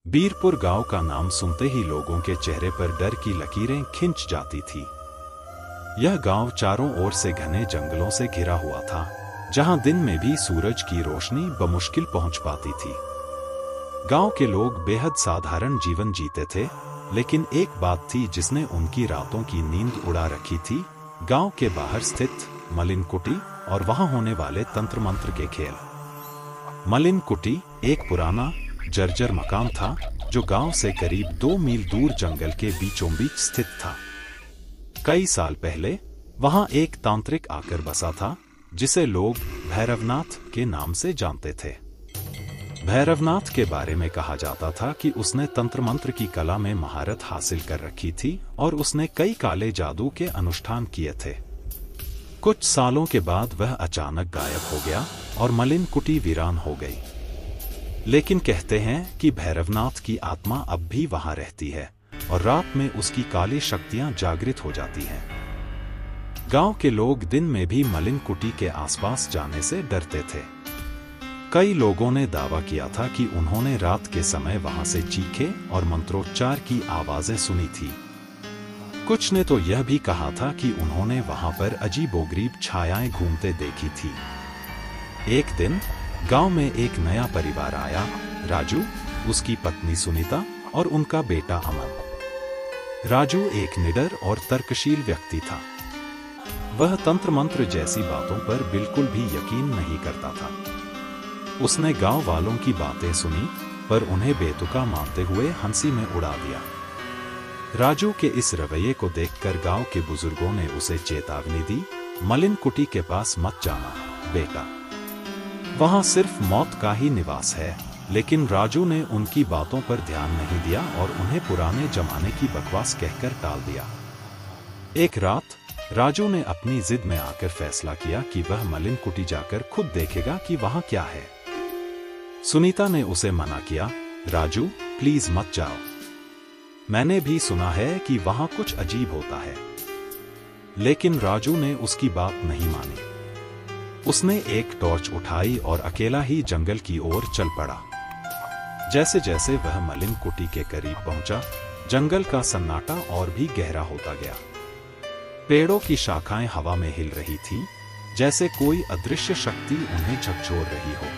बीरपुर गांव का नाम सुनते ही लोगों के चेहरे पर डर की लकीरें खिंच जाती थी। यह गांव चारों ओर से घने जंगलों से घिरा हुआ था, जहां दिन में भी सूरज की रोशनी बमुश्किल पहुंच पाती थी। गांव के लोग बेहद साधारण जीवन जीते थे, लेकिन एक बात थी जिसने उनकी रातों की नींद उड़ा रखी थी। गांव के बाहर स्थित मलिन कुटी और वहां होने वाले तंत्र मंत्र के खेल। मलिन कुटी एक पुराना जर्जर मकान था, जो गांव से करीब 2 मील दूर जंगल के बीचों बीच स्थित था। कई साल पहले वहां एक तांत्रिक आकर बसा था, जिसे लोग भैरवनाथ के नाम से जानते थे। भैरवनाथ के बारे में कहा जाता था कि उसने तंत्र मंत्र की कला में महारत हासिल कर रखी थी और उसने कई काले जादू के अनुष्ठान किए थे। कुछ सालों के बाद वह अचानक गायब हो गया और मलिन कुटी वीरान हो गई। लेकिन कहते हैं कि भैरवनाथ की आत्मा अब भी वहां रहती है और रात में उसकी काली शक्तियां जागृत हो जाती हैं। गांव के लोग दिन में भी मलिन कुटी के आसपास जाने से डरते थे। कई लोगों ने दावा किया था कि उन्होंने रात के समय वहां से चीखे और मंत्रोच्चार की आवाजें सुनी थी। कुछ ने तो यह भी कहा था कि उन्होंने वहां पर अजीबोगरीब छायाएं घूमते देखी थी। एक दिन गांव में एक नया परिवार आया, राजू, उसकी पत्नी सुनीता और उनका बेटा अमन। राजू एक निडर और तर्कशील व्यक्ति था। वह तंत्र मंत्र जैसी बातों पर बिल्कुल भी यकीन नहीं करता था। उसने गांव वालों की बातें सुनी, पर उन्हें बेतुका मानते हुए हंसी में उड़ा दिया। राजू के इस रवैये को देखकर गांव के बुजुर्गों ने उसे चेतावनी दी, मलिन कुटी के पास मत जाना बेटा, वहां सिर्फ मौत का ही निवास है। लेकिन राजू ने उनकी बातों पर ध्यान नहीं दिया और उन्हें पुराने जमाने की बकवास कहकर टाल दिया। एक रात राजू ने अपनी जिद में आकर फैसला किया कि वह मलिन कुटी जाकर खुद देखेगा कि वहां क्या है। सुनीता ने उसे मना किया, राजू प्लीज मत जाओ, मैंने भी सुना है कि वहां कुछ अजीब होता है। लेकिन राजू ने उसकी बात नहीं मानी। उसने एक टॉर्च उठाई और अकेला ही जंगल की ओर चल पड़ा। जैसे जैसे वह मलिन कुटी के करीब पहुंचा, जंगल का सन्नाटा और भी गहरा होता गया। पेड़ों की शाखाएं हवा में हिल रही थीं, जैसे कोई अदृश्य शक्ति उन्हें झकझोर रही हो।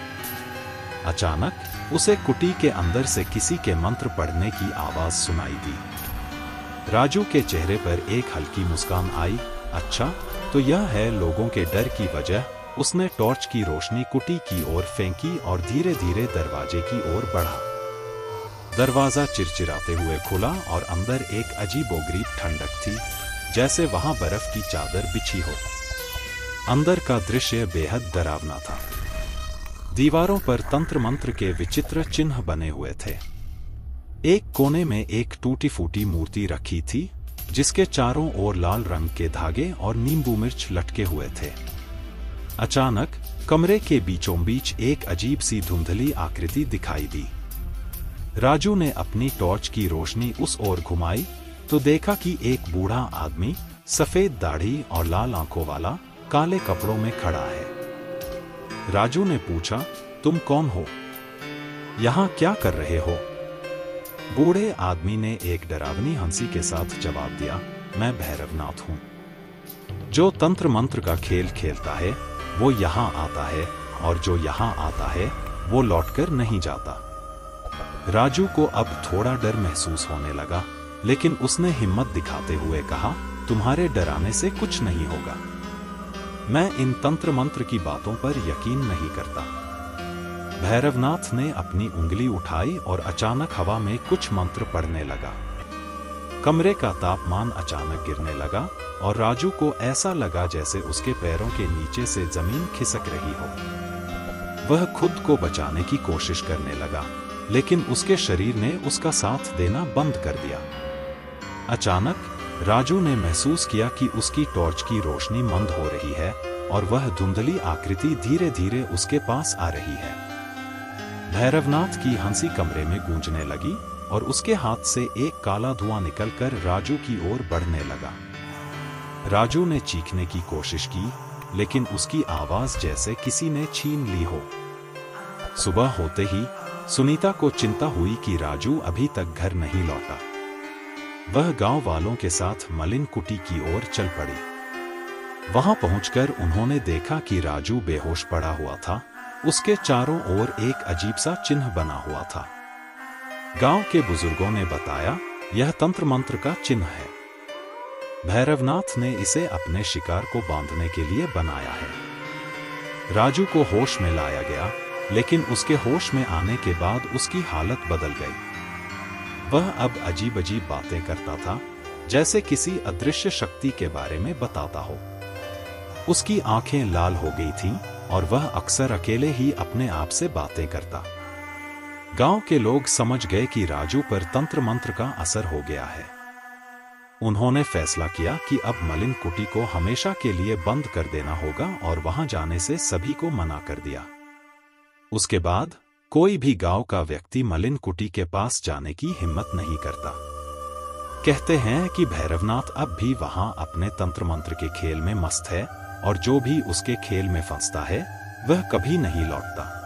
अचानक उसे कुटी के अंदर से किसी के मंत्र पढ़ने की आवाज सुनाई दी। राजू के चेहरे पर एक हल्की मुस्कान आई। अच्छा, तो यह है लोगों के डर की वजह। उसने टॉर्च की रोशनी कुटी की ओर फेंकी और धीरे धीरे दरवाजे की ओर बढ़ा। दरवाजा चिरचिराते हुए खुला और अंदर एक अजीबोगरीब ठंडक थी, जैसे वहां बर्फ की चादर बिछी हो। अंदर का दृश्य बेहद डरावना था। दीवारों पर तंत्र मंत्र के विचित्र चिन्ह बने हुए थे। एक कोने में एक टूटी फूटी मूर्ति रखी थी, जिसके चारों ओर लाल रंग के धागे और नींबू मिर्च लटके हुए थे। अचानक कमरे के बीचों बीच एक अजीब सी धुंधली आकृति दिखाई दी। राजू ने अपनी टॉर्च की रोशनी उस ओर घुमाई तो देखा कि एक बूढ़ा आदमी सफेद दाढ़ी और लाल आंखों वाला काले कपड़ों में खड़ा है। राजू ने पूछा, तुम कौन हो? यहां क्या कर रहे हो? बूढ़े आदमी ने एक डरावनी हंसी के साथ जवाब दिया, मैं भैरवनाथ हूं, जो तंत्र मंत्र का खेल खेलता है वो यहाँ आता है, और जो यहाँ आता है वो लौटकर नहीं जाता। राजू को अब थोड़ा डर महसूस होने लगा, लेकिन उसने हिम्मत दिखाते हुए कहा, तुम्हारे डराने से कुछ नहीं होगा। मैं इन तंत्र मंत्र की बातों पर यकीन नहीं करता। भैरवनाथ ने अपनी उंगली उठाई और अचानक हवा में कुछ मंत्र पढ़ने लगा। कमरे का तापमान अचानक गिरने लगा और राजू को ऐसा लगा जैसे उसके पैरों के नीचे से जमीन खिसक रही हो। वह खुद को बचाने की कोशिश करने लगा, लेकिन उसके शरीर ने उसका साथ देना बंद कर दिया। अचानक राजू ने महसूस किया कि उसकी टॉर्च की रोशनी मंद हो रही है और वह धुंधली आकृति धीरे धीरे उसके पास आ रही है। भैरवनाथ की हंसी कमरे में गूंजने लगी और उसके हाथ से एक काला धुआं निकलकर राजू की ओर बढ़ने लगा। राजू ने चीखने की कोशिश की, लेकिन उसकी आवाज जैसे किसी ने छीन ली हो। सुबह होते ही सुनीता को चिंता हुई कि राजू अभी तक घर नहीं लौटा। वह गांव वालों के साथ मलिन कुटी की ओर चल पड़ी। वहां पहुंचकर उन्होंने देखा कि राजू बेहोश पड़ा हुआ था। उसके चारों ओर एक अजीब सा चिन्ह बना हुआ था। गांव के बुजुर्गों ने बताया, यह तंत्र मंत्र का चिन्ह है। भैरवनाथ ने इसे अपने शिकार को बांधने के लिए बनाया है। राजू को होश में लाया गया, लेकिन उसके होश में आने के बाद उसकी हालत बदल गई। वह अब अजीब अजीब बातें करता था, जैसे किसी अदृश्य शक्ति के बारे में बताता हो। उसकी आंखें लाल हो गई थीं और वह अक्सर अकेले ही अपने आप से बातें करता। गांव के लोग समझ गए कि राजू पर तंत्र मंत्र का असर हो गया है। उन्होंने फैसला किया कि अब मलिन कुटी को हमेशा के लिए बंद कर देना होगा और वहां जाने से सभी को मना कर दिया। उसके बाद कोई भी गांव का व्यक्ति मलिन कुटी के पास जाने की हिम्मत नहीं करता। कहते हैं कि भैरवनाथ अब भी वहां अपने तंत्र मंत्र के खेल में मस्त है और जो भी उसके खेल में फंसता है वह कभी नहीं लौटता।